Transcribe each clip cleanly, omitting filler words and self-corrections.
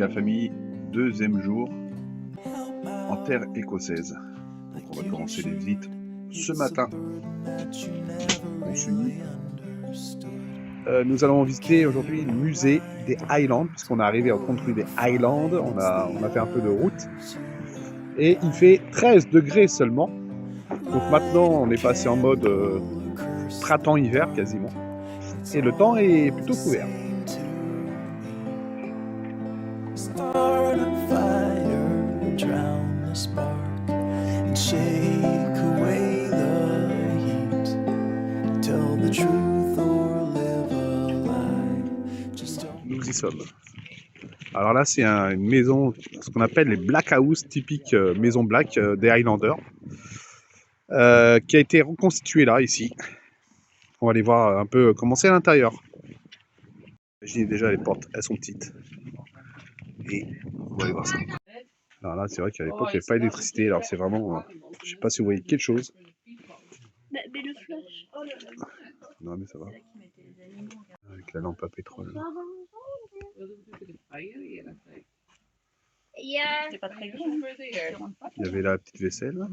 la famille, deuxième jour en terre écossaise. Donc on va commencer les visites ce matin. On suit. Nous allons visiter aujourd'hui le musée des Highlands, puisqu'on est arrivé au contrée des Highlands. On a fait un peu de route. Et il fait 13 degrés seulement. Donc maintenant, on est passé en mode printemps-hiver quasiment. Et le temps est plutôt couvert. Start a fire, drown the spark, and shake away the heat. Tell the truth or live a lie. Just don't. Nous y sommes. Alors là, c'est une maison, ce qu'on appelle les Black House, typiques maisons black des Highlanders, qui a été reconstituée là, ici. On va aller voir un peu comment c'est à l'intérieur. Imaginez déjà les portes, elles sont petites. Et on va aller voir ça. Alors là, c'est vrai qu'à l'époque, il n'y avait pas d'électricité. Alors c'est vraiment, je sais pas si vous voyez quelque chose. Mais le flash. Oh là là. Non mais ça va. Avec la lampe à pétrole. C'est pas très grand. Il y avait la petite vaisselle.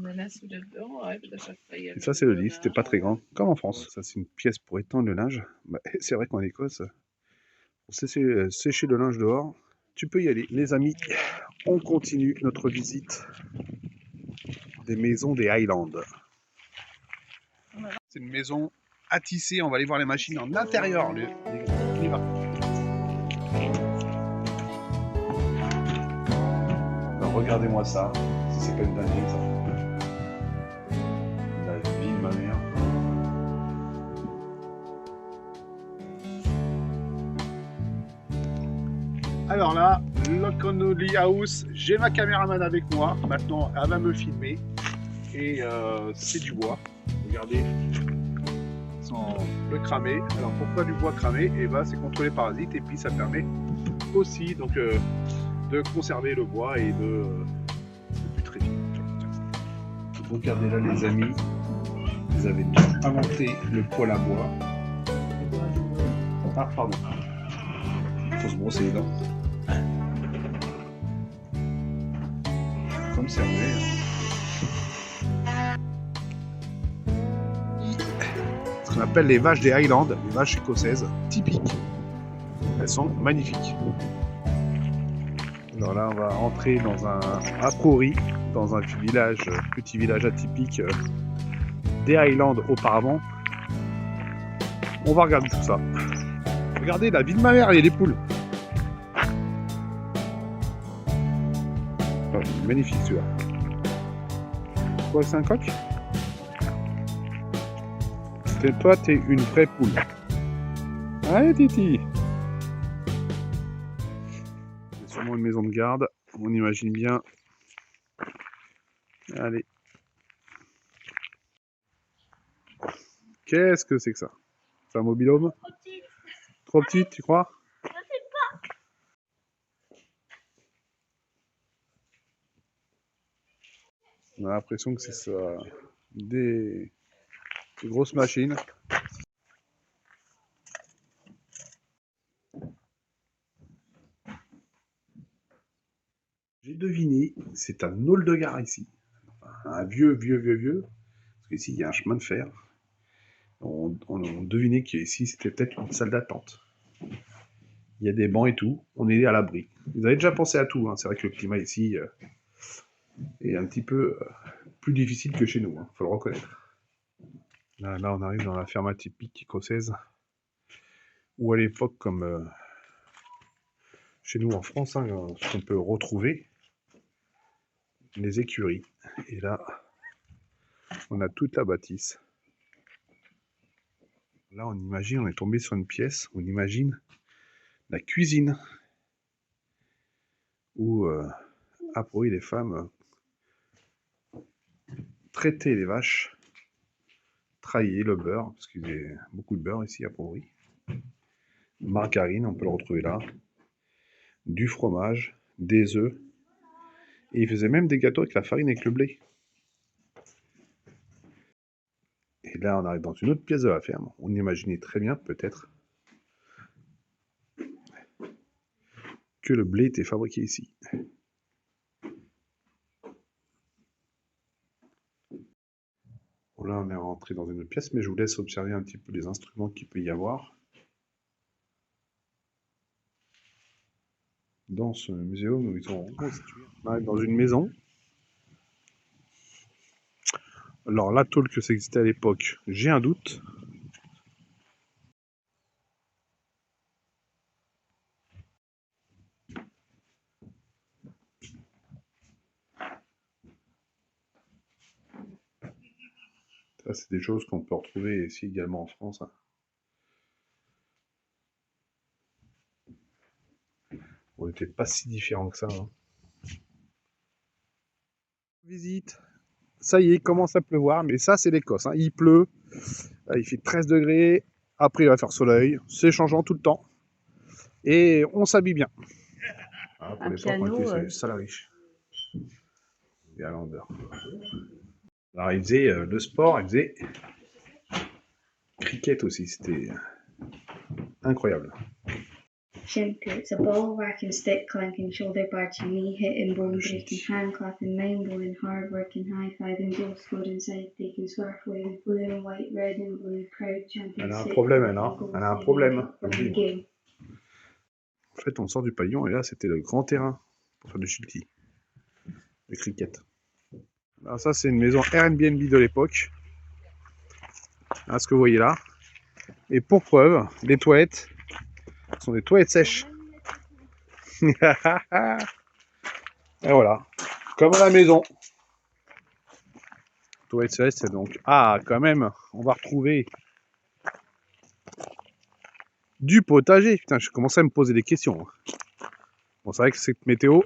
Et ça, c'est le lit. C'était pas très grand, comme en France. Ça, c'est une pièce pour étendre le linge. Bah, c'est vrai qu'en Écosse, pour sécher le linge dehors, tu peux y aller. Les amis, on continue notre visite des maisons des Highlands. C'est une maison à tisser. On va aller voir les machines en intérieur. On y va. Alors, regardez-moi ça. Si c'est pas une dinguerie, ça. La vie de ma mère. Alors là, Loconoli House, j'ai ma caméraman avec moi. Maintenant, elle va me filmer. Et c'est du bois. Regardez, sans le cramer. Alors pourquoi du bois cramé? Et ben, c'est contre les parasites. Et puis ça permet aussi donc, de conserver le bois et de plus très vite. Regardez là les amis, ils avaient inventé le poêle à bois. Ah pardon. Il faut se brosser les dents. Conserver. Ce qu'on appelle les vaches des Highlands, les vaches écossaises typiques. Elles sont magnifiques. Alors là, on va entrer dans un Prairie, dans un village, petit village atypique des Highlands auparavant. On va regarder tout ça. Regardez la vie de ma mère, il y a des poules. Oh, magnifique celui-là. Quoi, c'est un coq? Toi, t'es une vraie poule. Allez, Titi. C'est sûrement une maison de garde. On imagine bien. Allez. Qu'est-ce que c'est que ça? C'est un mobil-home? Trop petit. Trop petite, tu crois? Je sais pas. On a l'impression que c'est ça. Des grosses machines. J'ai deviné, c'est un aule de gare ici. Un vieux. Parce qu'ici, il y a un chemin de fer. On devinait qu'ici, c'était peut-être une salle d'attente. Il y a des bancs et tout. On est à l'abri. Vous avez déjà pensé à tout. Hein. C'est vrai que le climat ici est un petit peu plus difficile que chez nous. Hein. Faut le reconnaître. Là, on arrive dans la ferme atypique écossaise. Où à l'époque, comme chez nous en France, hein, ce qu'on peut retrouver, les écuries. Et là, on a toute la bâtisse. Là, on imagine, on est tombé sur une pièce, on imagine la cuisine, où à Prairie, les femmes traitaient les vaches, traillaient le beurre, parce qu'il y a beaucoup de beurre ici à Prairie. Margarine, on peut le retrouver là, du fromage, des œufs, et ils faisaient même des gâteaux avec la farine et avec le blé. Et là, on arrive dans une autre pièce de la ferme. On imaginait très bien, peut-être, que le blé était fabriqué ici. Bon, là, on est rentré dans une autre pièce, mais je vous laisse observer un petit peu les instruments qu'il peut y avoir dans ce muséum où ils sont reconstitués. On arrive dans une maison. Alors, la tôle que ça existait à l'époque, j'ai un doute. Ça, c'est des choses qu'on peut retrouver ici également en France. Hein. On n'était pas si différents que ça. Hein. Visite. Ça y est, il commence à pleuvoir, mais ça, c'est l'Écosse. Hein. Il pleut, il fait 13 degrés. Après, il va faire soleil. C'est changeant tout le temps. Et on s'habille bien. Ah, pour l'époque, on était sur les salles riches. Et à l'endeur. Alors, il faisait le sport, il faisait cricket aussi. C'était incroyable. Shin boots, a ball whacking, stick clanking, shoulder barging, knee hitting, bone breaking, hand clapping, mind blowing, hard working, high fiving, goal scored inside, taking, swerve waving, blue and white, red and blue, proud champion. Elle a un problème, elle, hein. Elle a un problème. Game. En fait, on sort du pavillon et là, c'était le grand terrain pour faire du shilty, le cricket. Alors ça, c'est une maison Airbnb de l'époque. Là, ce que vous voyez là. Et pour preuve, les toilettes sont des toilettes sèches. Et voilà, comme à la maison. Toilettes sèches, c'est donc... Ah, quand même, on va retrouver du potager. Putain, je commençais à me poser des questions. Bon, c'est vrai que c'est météo.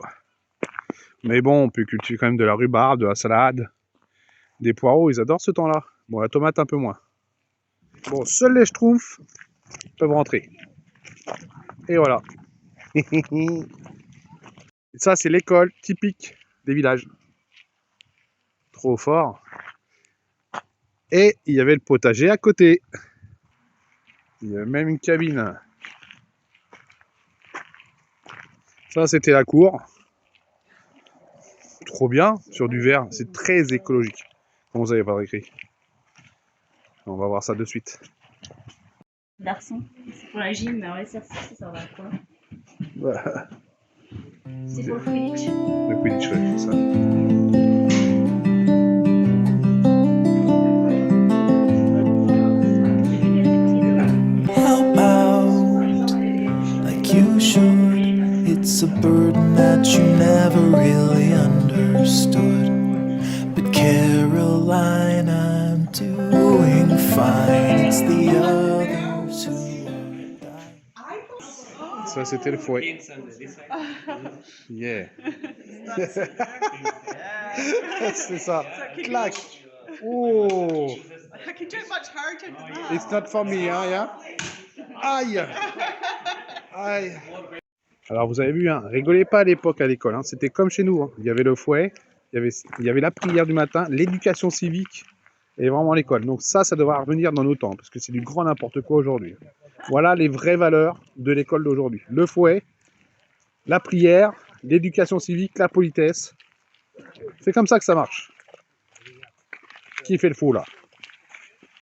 Mais bon, on peut cultiver quand même de la rhubarbe, de la salade, des poireaux, ils adorent ce temps-là. Bon, la tomate un peu moins. Bon, seuls les schtroumpfs peuvent rentrer. Et voilà. Et ça, c'est l'école typique des villages. Trop fort. Et il y avait le potager à côté. Il y avait même une cabine. Ça, c'était la cour. Trop bien, sur du verre. C'est très écologique. Comme vous avez pas écrit. On va voir ça de suite. Garçon, c'est pour la gym, mais en vrai, ça va à quoi? C'est pour le Quidditch. Le Quidditch, ouais, c'est ça. Help out like you should. It's a burden that you never really understood. But Caroline, I'm doing fine. It's the others who are dying. Ça, c'était le fouet. Yeah. C'est ça. Clac. Oh. I can do it much harder than that. It's not for me, hein, yeah? Aïe. Aïe. Alors, vous avez vu, hein, rigolez pas à l'époque à l'école. Hein, c'était comme chez nous. Hein. Il y avait le fouet, il y avait la prière du matin, l'éducation civique et vraiment l'école. Donc ça devra revenir dans nos temps parce que c'est du grand n'importe quoi aujourd'hui. Voilà les vraies valeurs de l'école d'aujourd'hui. Le fouet, la prière, l'éducation civique, la politesse. C'est comme ça que ça marche. Qui fait le fou là?